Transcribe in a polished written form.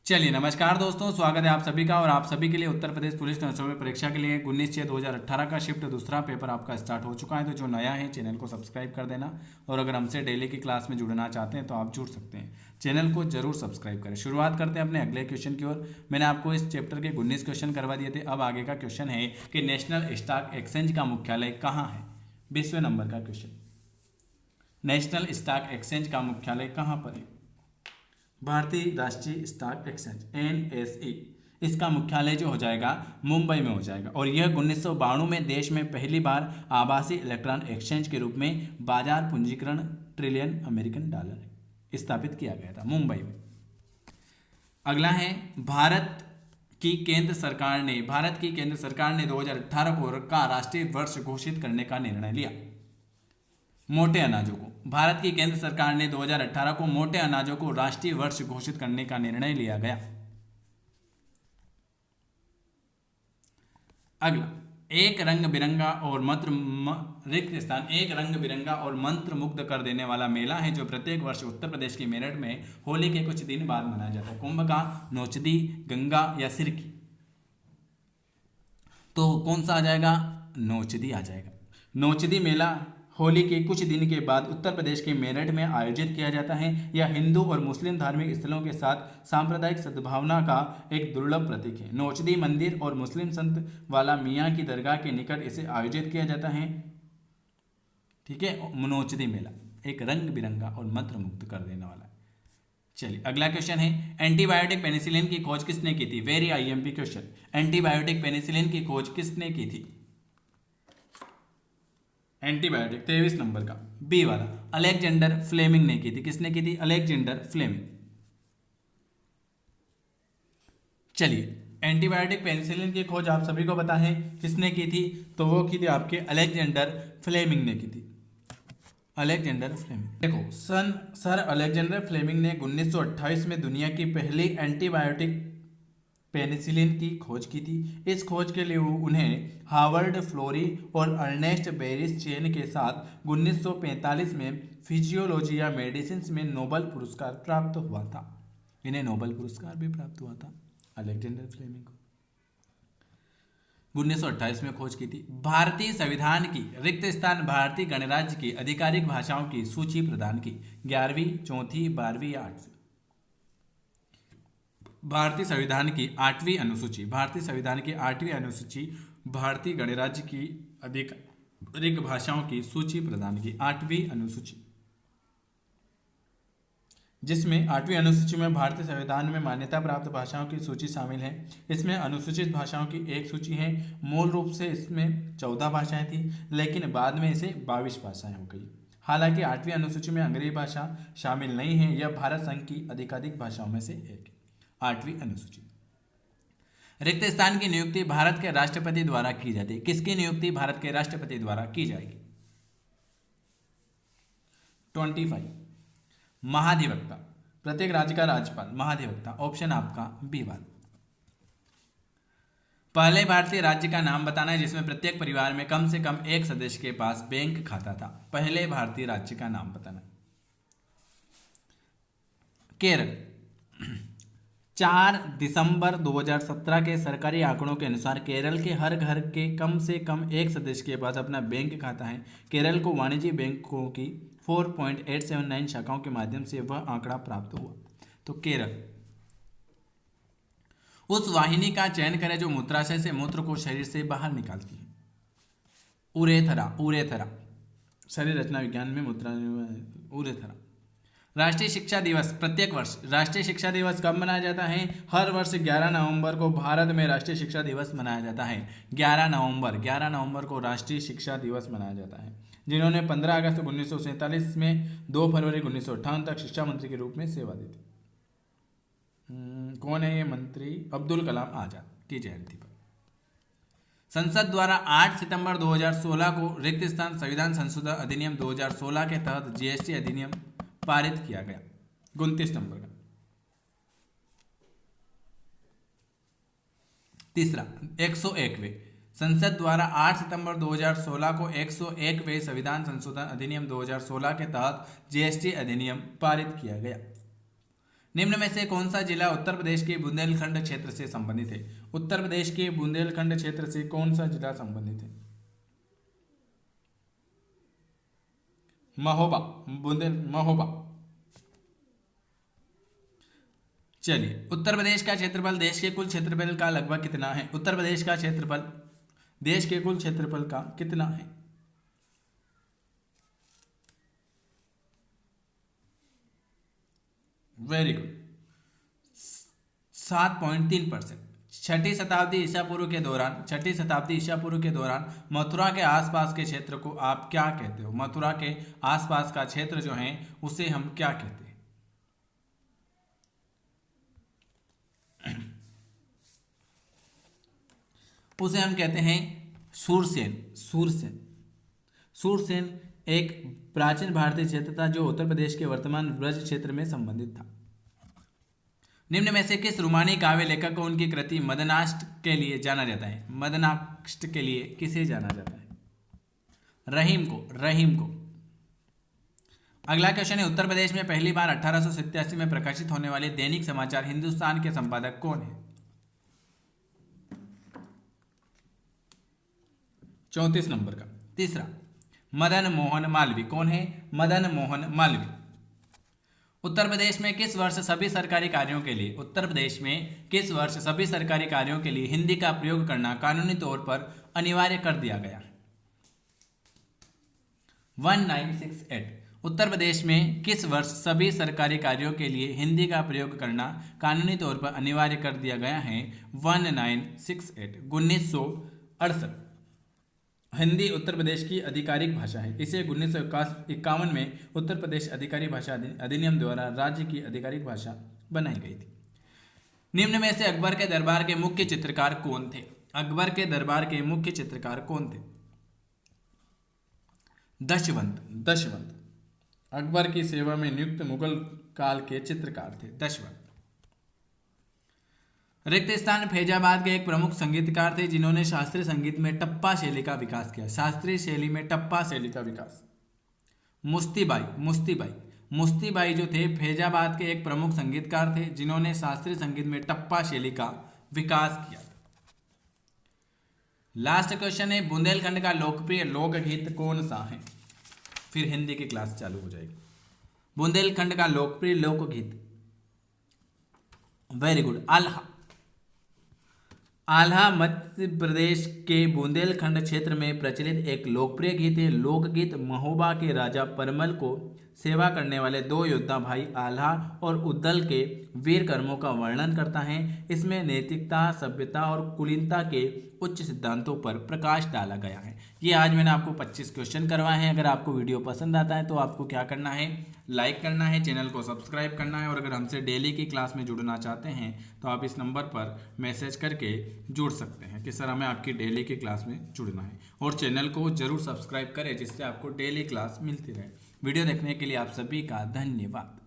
चलिए नमस्कार दोस्तों, स्वागत है आप सभी का। और आप सभी के लिए उत्तर प्रदेश पुलिस कांस्टेबल परीक्षा के लिए 19/6/2018 का शिफ्ट दूसरा पेपर आपका स्टार्ट हो चुका है। तो जो नया है चैनल को सब्सक्राइब कर देना, और अगर हमसे डेली की क्लास में जुड़ना चाहते हैं तो आप जुड़ सकते हैं। चैनल को जरूर सब्सक्राइब करें। शुरुआत करते हैं अपने अगले क्वेश्चन की ओर। मैंने आपको इस चैप्टर के 19 क्वेश्चन करवा दिए थे। अब आगे का क्वेश्चन है कि नेशनल स्टॉक एक्सचेंज का मुख्यालय कहाँ है। 20वें नंबर का क्वेश्चन, नेशनल स्टॉक एक्सचेंज का मुख्यालय कहाँ पर है। भारतीय राष्ट्रीय स्टॉक एक्सचेंज NSE, इसका मुख्यालय जो हो जाएगा मुंबई में हो जाएगा। और यह 1992 में देश में पहली बार आभासी इलेक्ट्रॉन एक्सचेंज के रूप में बाजार पूंजीकरण ट्रिलियन अमेरिकन डॉलर स्थापित किया गया था मुंबई में। अगला है, भारत की केंद्र सरकार ने 2018 को का राष्ट्रीय वर्ष घोषित करने का निर्णय लिया। मोटे अनाजों को, भारत की केंद्र सरकार ने 2018 को मोटे अनाजों को राष्ट्रीय वर्ष घोषित करने का निर्णय लिया गया। अगला, एक रंग बिरंगा और मंत्र मुग्ध कर देने वाला मेला है जो प्रत्येक वर्ष उत्तर प्रदेश के मेरठ में होली के कुछ दिन बाद मनाया जाता है। कुंभ का, नौचदी, गंगा या सिरकी। तो कौन सा आ जाएगा, नौचदी आ जाएगा। नौचदी मेला होली के कुछ दिन के बाद उत्तर प्रदेश के मेरठ में आयोजित किया जाता है। यह हिंदू और मुस्लिम धार्मिक स्थलों के साथ सांप्रदायिक सद्भावना का एक दुर्लभ प्रतीक है। नौचदी मंदिर और मुस्लिम संत वाला मियाँ की दरगाह के निकट इसे आयोजित किया जाता है। ठीक है, नौचदी मेला एक रंग बिरंगा और मंत्र मुग्ध कर देने वाला है। चलिए अगला क्वेश्चन है, एंटीबायोटिक पेनिसिलिन की खोज किसने की थी। Very IMP question, antibiotic penicillin की खोज किसने की थी। एंटीबायोटिक 23 नंबर का बी वाला, अलेक्जेंडर फ्लेमिंग ने की थी। किसने की थी, अलेक्जेंडर फ्लेमिंग। चलिए, एंटीबायोटिक पेनिसिलिन की खोज आप सभी को पता है किसने की थी, तो वो की थी आपके अलेक्जेंडर फ्लेमिंग ने की थी। अलेक्जेंडर फ्लेमिंग, देखो सर अलेक्जेंडर फ्लेमिंग ने 1928 में दुनिया की पहली एंटीबायोटिक पेनिसिलिन की खोज की थी। इस खोज के लिए उन्हें हार्वर्ड फ्लोरी और अर्नेस्ट बेरिस चेन के साथ 1945 में फिजियोलॉजी या मेडिसिन में नोबेल पुरस्कार प्राप्त हुआ था। इन्हें नोबेल पुरस्कार भी प्राप्त हुआ था अलेक्जेंडर फ्लेमिंग को। 1928 में खोज की थी। भारतीय संविधान की रिक्त स्थान भारतीय गणराज्य की आधिकारिक भाषाओं की सूची प्रदान की। 11वीं, 4वीं, 12वीं या 8वीं। भारतीय संविधान की 8वीं अनुसूची, भारतीय गणराज्य की आधिकारिक भाषाओं की सूची प्रदान की। 8वीं अनुसूची, जिसमें 8वीं अनुसूची में भारतीय संविधान में मान्यता प्राप्त भाषाओं की सूची शामिल है। इसमें अनुसूचित भाषाओं की एक सूची है। मूल रूप से इसमें 14 भाषाएं थी, लेकिन बाद में इसे 22 भाषाएं हो गई। हालांकि 8वीं अनुसूची में अंग्रेजी भाषा शामिल नहीं है। यह भारत संघ की आधिकारिक भाषाओं में से एक है। 8वीं अनुसूची। रिक्त स्थान की नियुक्ति भारत के राष्ट्रपति द्वारा की जाती है। किसकी नियुक्ति भारत के राष्ट्रपति द्वारा की जाएगी। 25, महाधिवक्ता, प्रत्येक राज्य का राज्यपाल महाधिवक्ता। ऑप्शन आपका बी वाला। पहले भारतीय राज्य का नाम बताना है जिसमें प्रत्येक परिवार में कम से कम एक सदस्य के पास बैंक खाता था। पहले भारतीय राज्य का नाम बताना। केरल। 4 दिसंबर 2017 के सरकारी आंकड़ों के अनुसार केरल के हर घर के कम से कम एक सदस्य के पास अपना बैंक खाता है। केरल को वाणिज्यिक बैंकों की 4.879 शाखाओं के माध्यम से वह आंकड़ा प्राप्त हुआ। तो केरल। उस वाहिनी का चयन करें जो मूत्राशय से मूत्र को शरीर से बाहर निकालती है। उरेथरा, शरीर रचना विज्ञान में उरेथरा। राष्ट्रीय शिक्षा दिवस, प्रत्येक वर्ष राष्ट्रीय शिक्षा दिवस कब मनाया जाता है। हर वर्ष 11 नवंबर को भारत में राष्ट्रीय शिक्षा दिवस मनाया जाता है। 11 नवंबर को राष्ट्रीय शिक्षा दिवस मनाया जाता है। जिन्होंने 15 अगस्त 1947 में 2 फरवरी 1958 तक शिक्षा मंत्री के रूप में सेवा दी थी। कौन है ये मंत्री, अब्दुल कलाम आजाद की जयंती पर। संसद द्वारा 8 सितंबर 2016 को रिक्त स्थान संविधान संशोधन अधिनियम 2016 के तहत GST अधिनियम पारित किया गया। 29 नंबर का। तीसरा, 101वें संसद द्वारा 8 सितंबर 2016 को 101वें संविधान संशोधन अधिनियम 2016 के तहत GST अधिनियम पारित किया गया। निम्न में से कौन सा जिला उत्तर प्रदेश के बुंदेलखंड क्षेत्र से संबंधित है? उत्तर प्रदेश के बुंदेलखंड क्षेत्र से कौन सा जिला संबंधित है? महोबा, महोबा। चलिए, उत्तर प्रदेश का क्षेत्रफल देश के कुल क्षेत्रफल का लगभग कितना है? उत्तर प्रदेश का क्षेत्रफल देश के कुल क्षेत्रफल का कितना है? Very good, 7.3%। छठी शताब्दी ईसा पूर्व के दौरान मथुरा के आसपास के क्षेत्र को आप क्या कहते हो? मथुरा के आसपास का क्षेत्र जो है उसे हम क्या कहते हैं? उसे हम कहते हैं सूरसेन। सूरसेन, सूरसेन एक प्राचीन भारतीय क्षेत्र था जो उत्तर प्रदेश के वर्तमान ब्रज क्षेत्र में संबंधित था। निम्न में से किस रोमानी काव्य लेखक को उनकी कृति मदनाष्ट के लिए जाना जाता है? मदनाष्ट के लिए किसे जाना जाता है? रहीम को, रहीम को। अगला क्वेश्चन है, उत्तर प्रदेश में पहली बार 1887 में प्रकाशित होने वाले दैनिक समाचार हिंदुस्तान के संपादक कौन है? 34 नंबर का। तीसरा, मदन मोहन मालवीय। कौन है? मदन मोहन मालवीय। उत्तर प्रदेश में किस वर्ष सभी सरकारी कार्यों के लिए हिंदी का प्रयोग करना कानूनी तौर पर अनिवार्य कर दिया गया? 1968। उत्तर प्रदेश में किस वर्ष सभी सरकारी कार्यों के लिए हिंदी का प्रयोग करना कानूनी तौर पर अनिवार्य कर दिया गया है? 1968, 1968। हिंदी उत्तर प्रदेश की आधिकारिक भाषा है। इसे 1951 में उत्तर प्रदेश आधिकारिक भाषा अधिनियम द्वारा राज्य की आधिकारिक भाषा बनाई गई थी। निम्न में से अकबर के दरबार के मुख्य चित्रकार कौन थे? अकबर के दरबार के मुख्य चित्रकार कौन थे? दशवंत, दशवंत। अकबर की सेवा में नियुक्त मुगल काल के चित्रकार थे दशवंत। रिक्त स्थान फैजाबाद के एक प्रमुख संगीतकार थे जिन्होंने शास्त्रीय संगीत में टप्पा शैली का विकास किया। शास्त्रीय शैली में टप्पा शैली का विकास। मुस्तीबाई, मुस्तीबाई। मुस्तीबाई जो थे फैजाबाद के एक प्रमुख संगीतकार थे जिन्होंने शास्त्रीय संगीत में टप्पा शैली का विकास किया। लास्ट क्वेश्चन है, बुंदेलखंड का लोकप्रिय लोकगीत कौन सा है? फिर हिंदी की क्लास चालू हो जाएगी। बुंदेलखंड का लोकप्रिय लोकगीत, वेरी गुड, आल्हा। आल्हा मध्य प्रदेश के बुंदेलखंड क्षेत्र में प्रचलित एक लोकप्रिय गीत है। लोकगीत महोबा के राजा परमल को सेवा करने वाले दो योद्धा भाई आल्हा और उद्दल के वीर कर्मों का वर्णन करता है। इसमें नैतिकता, सभ्यता और कुलीनता के उच्च सिद्धांतों पर प्रकाश डाला गया है। ये आज मैंने आपको 25 क्वेश्चन करवाए हैं। अगर आपको वीडियो पसंद आता है तो आपको क्या करना है? लाइक करना है, चैनल को सब्सक्राइब करना है, और अगर हमसे डेली की क्लास में जुड़ना चाहते हैं तो आप इस नंबर पर मैसेज करके जुड़ सकते हैं कि सर हमें आपकी डेली की क्लास में जुड़ना है। और चैनल को जरूर सब्सक्राइब करें जिससे आपको डेली क्लास मिलती रहे। वीडियो देखने के लिए आप सभी का धन्यवाद।